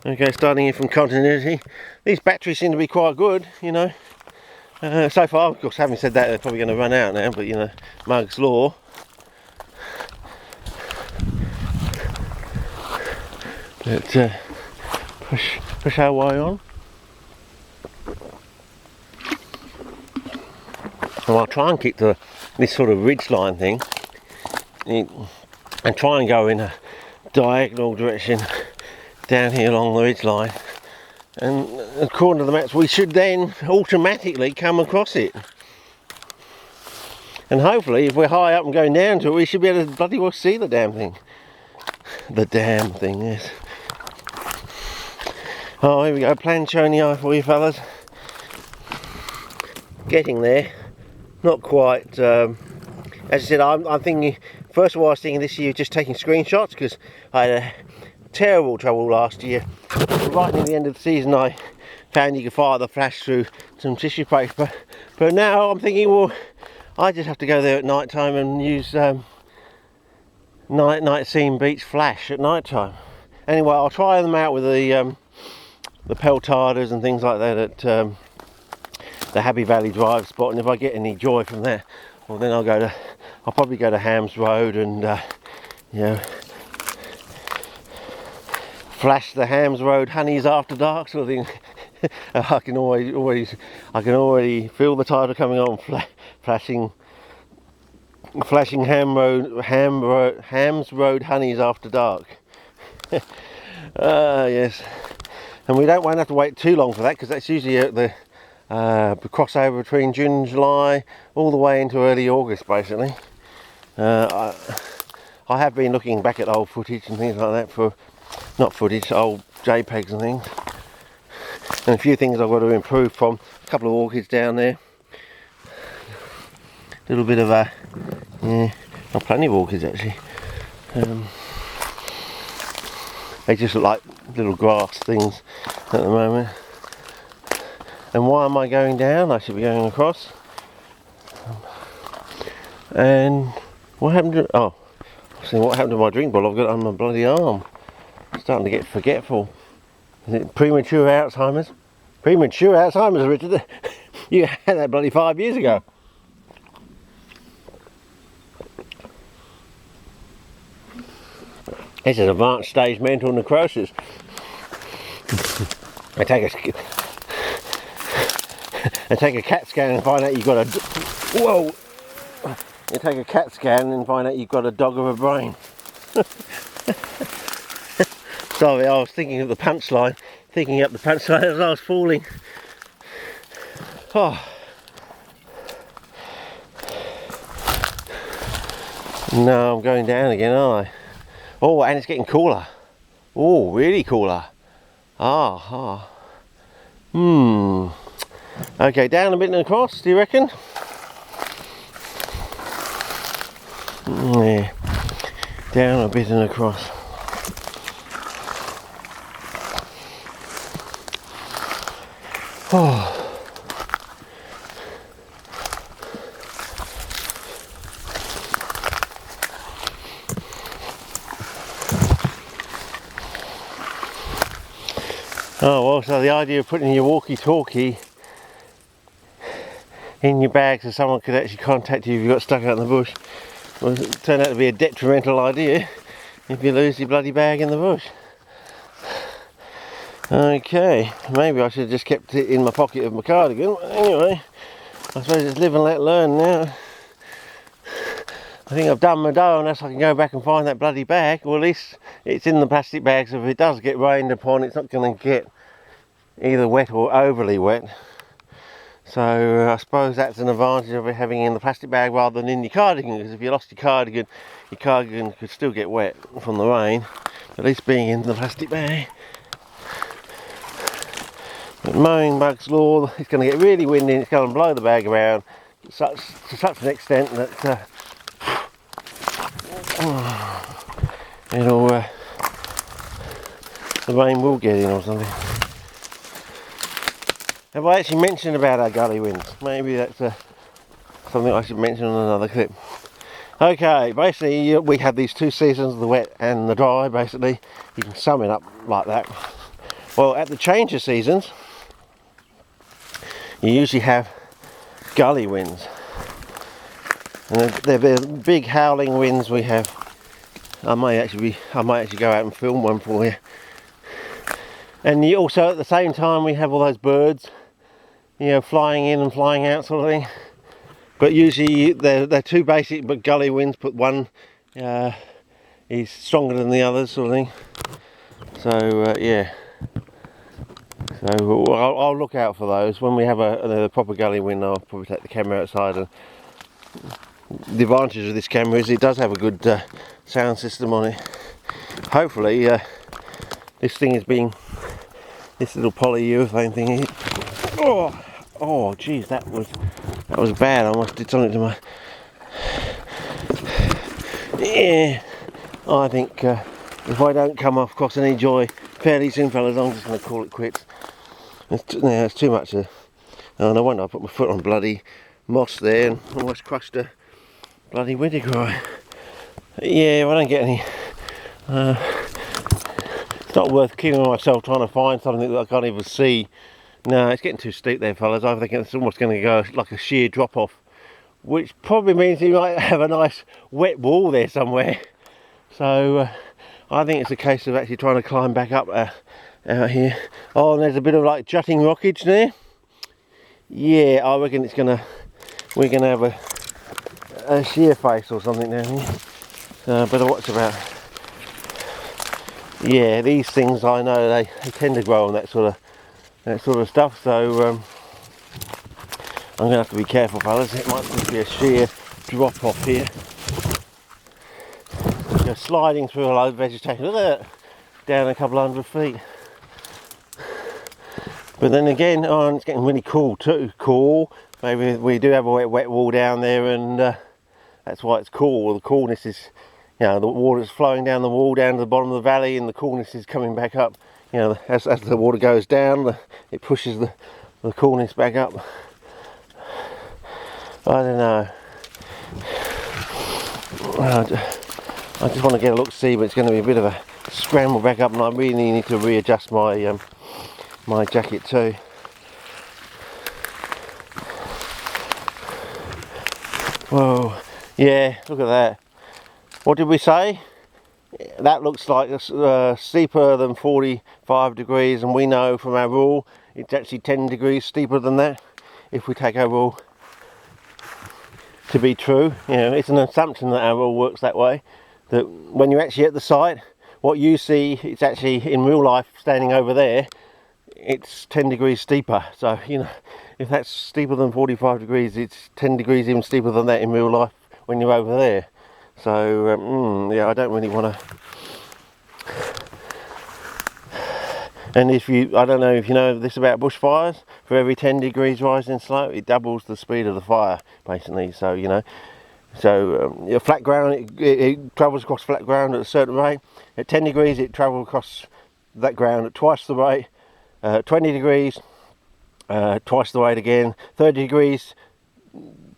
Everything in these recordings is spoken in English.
Okay, starting in from continuity. These batteries seem to be quite good, you know. So far, of course, having said that, they're probably going to run out now, but you know, Mug's law. But push our way on. And I'll try and keep to this sort of ridge line thing and try and go in a diagonal direction down here along the ridge line, and according to the maps we should then automatically come across it, and hopefully if we're high up and going down to it we should be able to bloody well see the damn thing. The damn thing, yes. Oh, here we go, plan showing the eye for you fellas. Getting there, not quite. As I said, I'm thinking, first of all I was thinking this year just taking screenshots, because I had terrible trouble last year. Right near the end of the season I found you could fire the flash through some tissue paper, but now I'm thinking, well, I just have to go there at night time and use night scene beats flash at night time. Anyway, I'll try them out with the peltardas and things like that at the Happy Valley Drive spot, and if I get any joy from that, well then I'll probably go to Hams Road and you know, flash the Hams Road honeys after dark sort of thing. I can already feel the title coming on, flashing Hams Road honeys after dark. Yes, and we won't have to wait too long for that, because that's usually at the crossover between June and July all the way into early August basically. I have been looking back at old footage and things like that, for not footage, old JPEGs and things, and a few things I've got to improve from. A couple of orchids down there, a little bit of yeah, not plenty of orchids actually. They just look like little grass things at the moment. And why am I going down? I should be going across. And what happened to, oh, see what happened to my drink bottle I've got on my bloody arm. Starting to get forgetful. Is it premature Alzheimer's? Premature Alzheimer's, Richard. You had that bloody 5 years ago. This is advanced stage mental necrosis. I take a CAT scan and find out you've got a... Whoa! You take a CAT scan and find out you've got a dog of a brain. Sorry, I was thinking of the punchline, as I was falling. Oh. No, I'm going down again, aren't I? Oh, and it's getting cooler. Oh, really cooler. Okay, down a bit and across, do you reckon? Yeah, down a bit and across. Oh. Oh, well, so the idea of putting your walkie-talkie in your bag so someone could actually contact you if you got stuck out in the bush, well, it turned out to be a detrimental idea if you lose your bloody bag in the bush. Okay, maybe I should have just kept it in my pocket of my cardigan. Anyway, I suppose it's live and let learn now. I think I've done my dough unless I can go back and find that bloody bag. Well, at least it's in the plastic bag, so if it does get rained upon, it's not going to get either wet or overly wet. So I suppose that's an advantage of it having it in the plastic bag rather than in your cardigan, because if you lost your cardigan could still get wet from the rain, at least being in the plastic bag. But mowing Mug's law, it's going to get really windy and it's going to blow the bag around to such an extent that the rain will get in or something. Have I actually mentioned about our gully winds? Maybe that's something I should mention on another clip. Okay, basically we have these two seasons, the wet and the dry. Basically, you can sum it up like that. Well, at the change of seasons, you usually have gully winds, and they're big howling winds we have. I might actually go out and film one for you. And you also, at the same time, we have all those birds, you know, flying in and flying out, sort of thing. But usually they're two basic but gully winds, but one is stronger than the others, sort of thing. So yeah, so I'll look out for those. When we have a proper gully wind, I'll probably take the camera outside. And the advantage of this camera is it does have a good sound system on it. Hopefully this thing is being, this little polyurethane thing here. Oh geez, that was bad. I almost did something to my, yeah. I think if I don't come off across any joy fairly soon, fellas, I'm just going to call it quits. It's too much. Oh, no wonder I put my foot on bloody moss there and almost crushed a bloody wintergrye. Yeah, if I don't get any, it's not worth killing myself trying to find something that I can't even see. No, it's getting too steep there, fellas. I think it's almost going to go like a sheer drop off, which probably means you might have a nice wet wall there somewhere. So I think it's a case of actually trying to climb back up out here. Oh, and there's a bit of like jutting rockage there. Yeah, I reckon we're gonna have a sheer face or something down here. So better watch about. Yeah, these things, I know they tend to grow on that sort of stuff. So I'm gonna have to be careful, fellas. It might just be a sheer drop off here. Just sliding through a load of vegetation. Look at that, down a couple 100 feet. But then again, oh, it's getting really cool too. Cool. Maybe we do have a wet wall down there, and that's why it's cool. The coolness is, you know, the water's flowing down the wall down to the bottom of the valley, and the coolness is coming back up. You know, as the water goes down, it pushes the coolness back up. I don't know. I just want to get a look, see, but it's going to be a bit of a scramble back up, and I really need to readjust my my jacket too. Whoa, yeah, look at that. What did we say? That looks like steeper than 45 degrees, and we know from our rule it's actually 10 degrees steeper than that. If we take our rule to be true, you know, it's an assumption that our rule works that way. That when you're actually at the site, what you see, it's actually in real life standing over there, it's 10 degrees steeper. So, you know, if that's steeper than 45 degrees, it's 10 degrees even steeper than that in real life when you're over there. So, yeah, I don't really want to. And I don't know if you know this about bushfires, for every 10 degrees rise in slope, it doubles the speed of the fire, basically. So, you know, flat ground, it travels across flat ground at a certain rate. At 10 degrees, it travels across that ground at twice the rate. 20 degrees, twice the rate again. 30 degrees,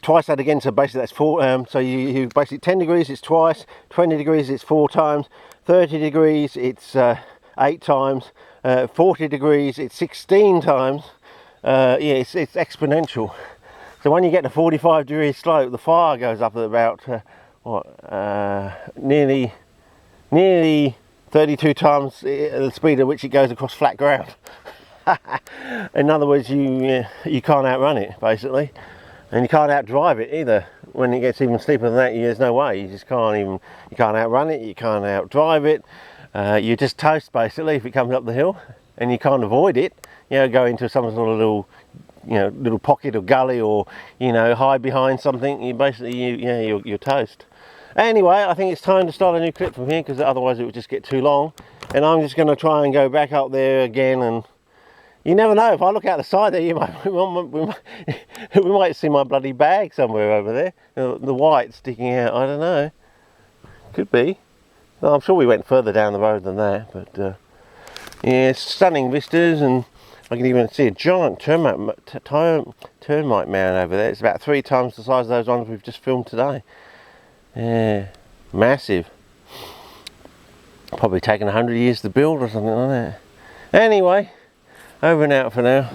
twice that again. So basically that's four. So you basically 10 degrees, it's twice. 20 degrees, it's 4 times. 30 degrees, it's 8 times. 40 degrees, it's 16 times. Yeah, it's exponential. So when you get to 45 degree slope, the fire goes up at about nearly 32 times the speed at which it goes across flat ground. In other words, you can't outrun it, basically, and you can't outdrive it either. When it gets even steeper than that, there's no way. You can't outrun it, you can't outdrive it. You just toast, basically, if it comes up the hill, and you can't avoid it. You know, go into some sort of little pocket or gully, or, you know, hide behind something. You're toast. Anyway, I think it's time to start a new clip from here, because otherwise it would just get too long. And I'm just going to try and go back up there again, and you never know, if I look out the side there, we might see my bloody bag somewhere over there, the white sticking out. I don't know, could be. No, I'm sure we went further down the road than that, but yeah, stunning vistas, and I can even see a giant termite mound over there. It's about 3 times the size of those ones we've just filmed today. Yeah, massive. Probably taken 100 years to build or something like that. Anyway, over and out for now.